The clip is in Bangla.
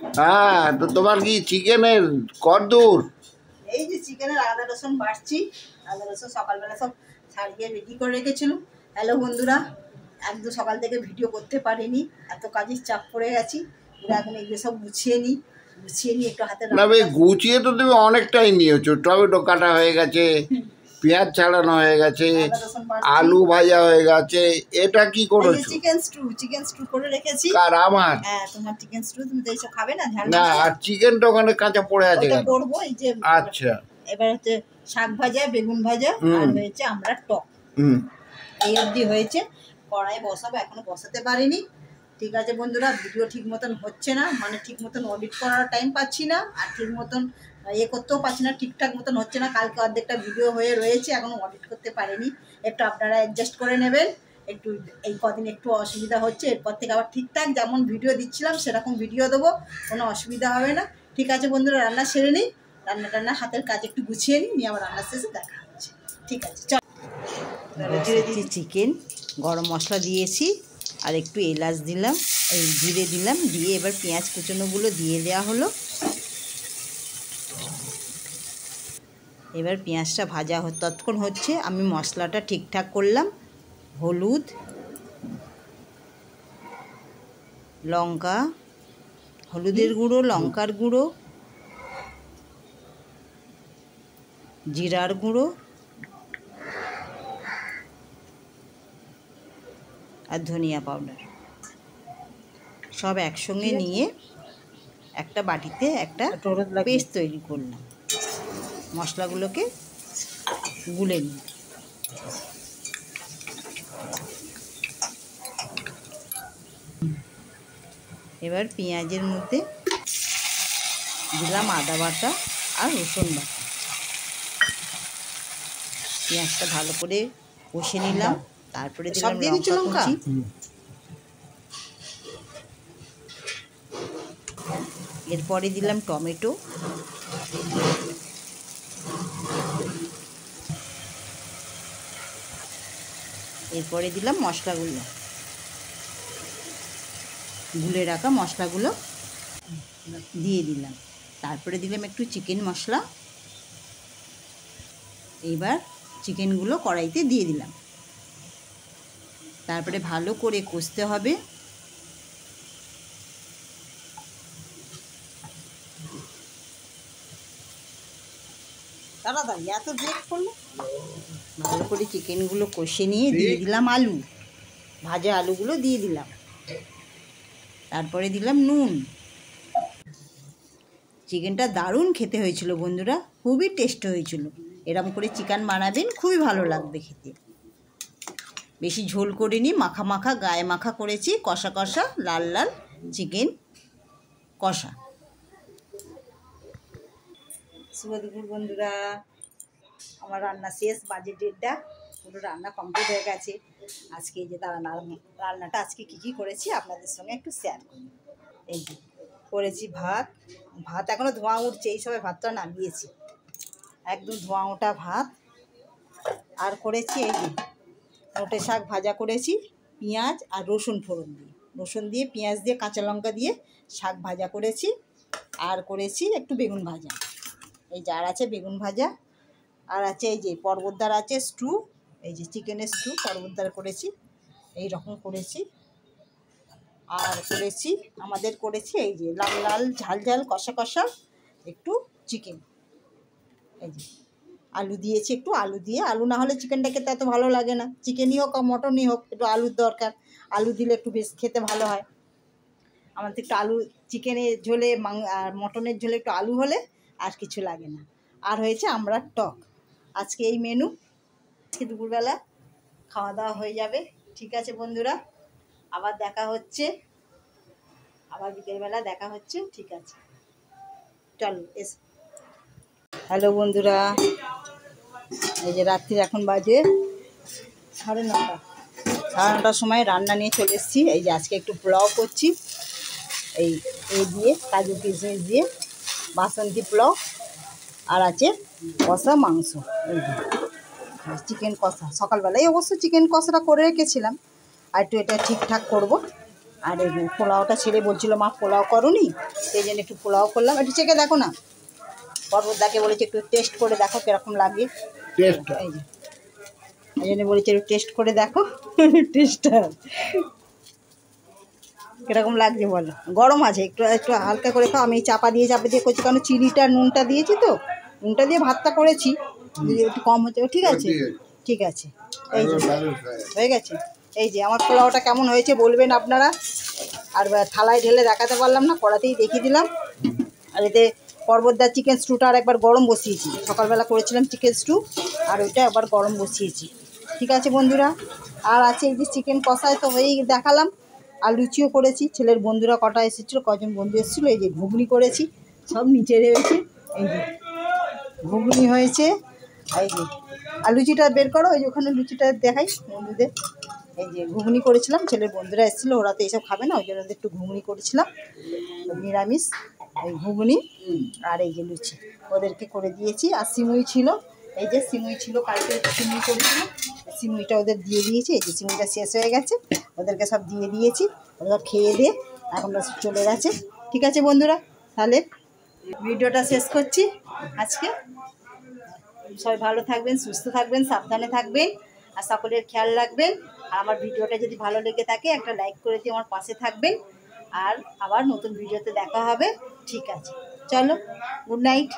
হ্যাঁ, তো তোমার কি চিকেনের কতদূর? এই যে চিকেনের আদা রসুন বাটছি। আদা রসুন সকালবেলা সব ছাড়িয়ে রেডি করে রেখেছিলাম। হ্যালো বন্ধুরা, একদম সকাল থেকে ভিডিও করতে পারিনি, এত কাজের চাপ পড়ে গেছি। এখন এগুলো সব গুছিয়ে নিই একটু হাতে না ভাই, গুছিয়ে তো তুমি অনেকটাই নিয়েছো। টমেটো কাটা হয়ে গেছে, পেঁয়াজ ছাড়ানো হয়ে গেছে, আলু ভাজা হয়ে গেছে। এটা কি করেছো? চিকেন স্টু করে রেখেছি। কার? আমার? হ্যাঁ, তোমার চিকেন স্টু, তুমি তো এইসব খাবে না। না, আর চিকেনটা ওখানে কাঁচা পড়ে আছে কেন? করবো এই যে। আচ্ছা, এবার হচ্ছে শাক ভাজা, বেগুন ভাজা, আর হয়েছে আমরা টক। এই অবধি হয়েছে। কড়াই বসাবো, এখনো বসাতে পারিনি। ঠিক আছে বন্ধুরা, ভিডিও ঠিক মতন হচ্ছে না, মানে ঠিক মতন অডিট করার টাইম পাচ্ছি না, আর ঠিক মতন করতেও পারছি না, ঠিকঠাক মতন হচ্ছে না। কালকে অর্ধেকটা ভিডিও হয়ে রয়েছে, এখনো অডিট করতে পারিনি। একটু আপনারা অ্যাডজাস্ট করে নেবেন। একটু এই কদিন একটু অসুবিধা হচ্ছে, এরপর থেকে আবার ঠিকঠাক যেমন ভিডিও দিচ্ছিলাম সেরকম ভিডিও দেবো, কোনো অসুবিধা হবে না। ঠিক আছে বন্ধুরা, রান্না সেরে নিই। রান্না হাতের কাজ একটু গুছিয়ে নিই, আবার রান্নার শেষে দেখা হচ্ছে। ঠিক আছে, চল। চিকেন গরম মশলা দিয়েছি, আর একটু এলাচ দিলাম, এই জিরে দিলাম, দিয়ে এবার পেঁয়াজ কুচনোগুলো দিয়ে দেওয়া হলো। এবার পেঁয়াজটা ভাজা ততক্ষণ হচ্ছে আমি মশলাটা ঠিকঠাক করলাম। হলুদ, লঙ্কা, হলুদের গুঁড়ো, লঙ্কার গুঁড়ো, জিরার গুঁড়ো আর ধনিয়া পাউডার সব একসঙ্গে নিয়ে একটা বাটিতে একটা পেস্ট তৈরি করলাম। মশলাগুলোকে গুলে নিই। এবার পেঁয়াজের মধ্যে দিলাম আদা বাটা আর রসুন বাটা। পেঁয়াজটা ভালো করে কষে নিলাম, তারপরে দিলাম লঙ্কা কুচি, এরপরে দিলাম টমেটো, এরপরে দিলাম মশলাগুলো, গুলে রাখা মশলাগুলো দিয়ে দিলাম। তারপরে দিলাম একটু চিকেন মশলা। এইবার চিকেনগুলো কড়াইতে দিয়ে দিলাম। তারপরে ভালো করে কষতে হবে। তাড়াতাড়ি এত ব্রেক করলো। ভালো করে চিকেনগুলো কষে নিয়ে দিয়ে দিলাম আলু, ভাজা আলুগুলো দিয়ে দিলাম। তারপরে দিলাম নুন। চিকেনটা দারুণ খেতে হয়েছিল বন্ধুরা, খুবই টেস্ট হয়েছিল। এরকম করে চিকেন বানাবেন, খুবই ভালো লাগবে খেতে। বেশি ঝোল করিনি, মাখা মাখা গায়ে মাখা করেছি, কষা কষা লাল লাল চিকেন কষা। শুভ দুপুর বন্ধুরা, আমার রান্না শেষ, বাজে 1:30, পুরো রান্না কমপ্লিট হয়ে গেছে। আজকে যে রান্নাটা আজকে কী কী করেছি আপনাদের সঙ্গে একটু শেয়ার করি। এই যে করেছি ভাত এখনও ধোঁয়া উঠছে, এই সময় ভাতটা নামিয়েছি, একদম ধোঁয়া ওঠা ভাত। আর করেছি এই যে নোটে শাক ভাজা করেছি, পেঁয়াজ আর রসুন ফোড়ন দিয়ে, রসুন দিয়ে পেঁয়াজ দিয়ে কাঁচা লঙ্কা দিয়ে শাক ভাজা করেছি। আর করেছি একটু বেগুন ভাজা, এই যার আছে বেগুন ভাজা। আর আছে এই যে পর্বতদার আছে স্টু, এই যে চিকেনের স্টু পর্বতদার করেছি, এই রকম করেছি। আর করেছি করেছি এই যে লাল লাল ঝাল ঝাল কষা কষা একটু চিকেন। এই যে আলু দিয়েছি, একটু আলু দিয়ে, আলু না হলে চিকেনটা খেতে এত ভালো লাগে না। চিকেনই হোক আর মটনই হোক, একটু আলুর দরকার। আলু দিলে একটু বেশ খেতে ভালো হয়। আমার তো একটু আলু, চিকেনের ঝোলে আর মটনের ঝোলে একটু আলু হলে আর কিছু লাগে না। আর হয়েছে আমরা টক। আজকে এই মেনু, আজকে দুপুরবেলা খাওয়া দাওয়া হয়ে যাবে। ঠিক আছে বন্ধুরা, আবার দেখা হচ্ছে, আবার বিকেলবেলা দেখা হচ্ছে। ঠিক আছে, চলো এসো। হ্যালো বন্ধুরা, এই যে রাত্রির এখন বাজে 9:30। 9:30 সময় রান্না নিয়ে চলে এসেছি। এই যে আজকে একটু পোলাও করছি, এই দিয়ে কাজু কিশমিশ দিয়ে বাসন্তী পোলাও। আর আছে কষা মাংস, এই যে চিকেন কষা। সকালবেলায় অবশ্য চিকেন কষাটা করে রেখেছিলাম, আর একটু এটা ঠিকঠাক করব। আর এই পোলাওটা ছেড়ে বলছিল মা পোলাও করোনি, সেই জন্য একটু পোলাও করলাম। একটু চেখে দেখো না, পর্বতদাকে বলেছে একটু টেস্ট করে দেখো কীরকম লাগে। টেস্ট এই জন্য বলেছে একটু টেস্ট করে দেখো টেস্টটা কীরকম লাগছে বলো। গরম আছে, একটু একটু হালকা করে খাও। আমি চাপা দিয়ে করছি, কারণ চিনিটা নুনটা দিয়েছি তো, নুনটা দিয়ে ভাতটা করেছি, যদি একটু কম হচ্ছে। ঠিক আছে, ঠিক আছে। এই যে হয়ে গেছে। এই যে আমার পোলাওটা কেমন হয়েছে বলবেন আপনারা। আর থালায় ঢেলে দেখাতে পারলাম না, কড়াতেই দেখিয়ে দিলাম। আর এতে পর্বতদার চিকেন স্টুটা আর একবার গরম বসিয়েছি, সকালবেলা করেছিলাম চিকেন স্টু, আর ওইটা একবার গরম বসিয়েছি। ঠিক আছে বন্ধুরা। আর আছে এই যে চিকেন কষায় তো হয়েই দেখালাম, আর লুচিও করেছি। ছেলের বন্ধুরা কটা এসেছিলো, কজন বন্ধু এসেছিলো। এই যে ঘুগনি করেছি, সব নিচে রয়েছে। এই যে ঘুগনি হয়েছে। এই যে আর লুচিটা বের করো, ওই যে ওখানে লুচিটা দেখাই বন্ধুদের। এই যে ঘুগনি করেছিলাম, ছেলের বন্ধুরা এসেছিলো, ওরা তো এইসব খাবে না, ওই জন্য ওদের একটু ঘুগনি করেছিলাম, নিরামিষ এই ঘুগনি। আর এই যে লুচি ওদেরকে করে দিয়েছি। আর সিমুই ছিল, এই যে সিমুই ছিল, কালকে সিমুই করেছিলাম, সিমুইটা ওদের দিয়ে দিয়েছি। এই যে সিমুইটা শেষ হয়ে গেছে, ওদেরকে সব দিয়ে দিয়েছি। ওরা খেয়ে দিয়ে এখন চলে গেছে। ঠিক আছে বন্ধুরা, তাহলে ভিডিওটা শেষ করছি আজকে। সবাই ভালো থাকবেন, সুস্থ থাকবেন, সাবধানে থাকবেন, আর সকলের খেয়াল রাখবেন। আর আমার ভিডিওটা যদি ভালো লেগে থাকে একটা লাইক করে দিয়ে আমার পাশে থাকবেন। আর আবার নতুন ভিডিওতে দেখা হবে। ঠিক আছে, চলো, গুড নাইট।